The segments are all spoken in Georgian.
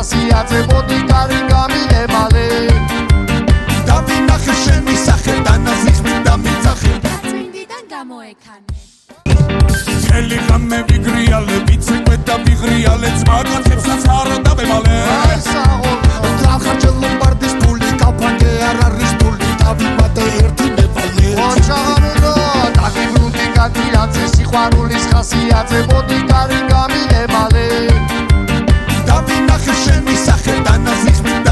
ხასიათზე მოდი კარი გამიებალე დავინახე შენი სახე დანაზიხმით დამიძახე წმინდიდან გამოექანე ხელი ღამე ვიგრიალე ვიცეკვე და ვიღრიალე ძმაკაცებსაც არ დავემალე აი საღო დახარჯე ლომბარდის ფული კაფანგე არ არის ფული დავიმატე ერთი მევალე ოჩაღანო დაგიბრუნდი კატილაძე სიყვარულის ხასიათზე მოდი კარი გამიებალე დავინახე შენი სახე დანაზიხმით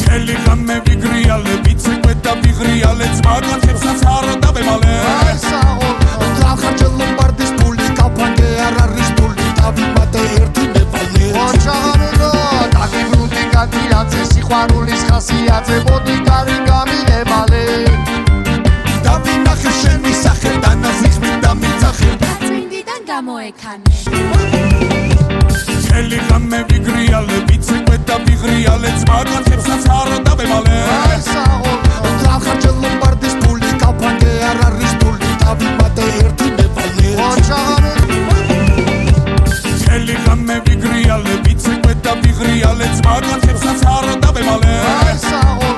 ხელი ღამე ვიგრიალე ვიცეკვე და ვიღრიალე ძმაკაცებსაც არ დავემალე აი საღო დახარჯე ლომბარდის ფული კაფანგე არ არის ფული დავიმატე ერთი მევალე ოჩაღანო დაგიბრუნდი კატილაძე სიყვარულის ხასიათზე მოდი კარი გამიებალე დავინახე შენი სახე დანაზიხმით დამიძახე წმინდიდან გამოექანე ხელი ღამე ვიგრიალე ვიცეკვე და ვიღრიალე ძმაკაცებსაც არ დავემალე აი საღო დახარჯე ლომბარდის ფული კაფანგე არ არის ფული დავიმატე ერთი მევალე ოჩაღანო ხელი ღამე ვიგრიალე ვიცეკვე და ვიღრიალე ძმაკაცებსაც არ დავემალე აი საღო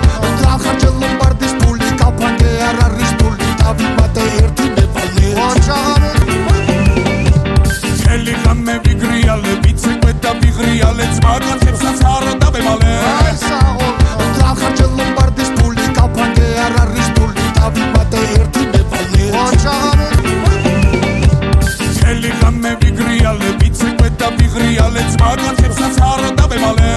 დახარჯე ლომბარდის ფული კაფანგე არ არის ფული დავიმატე ერთი მევალე ოჩაღანო ხელი ღამე ვიგრიალე ვიცეკვე და ვიღრიალე ძმაკაცებსაც არ დავემალე აი საღო დახარჯე ლომბარდის ფული კაფანგე არ არის ფული დავიმატე ერთი მევალე ოჩაღანო ხელი ღამე ვიგრიალე ვიცეკვე და ვიღრიალე ძმაკაცებსაც არ დავემალე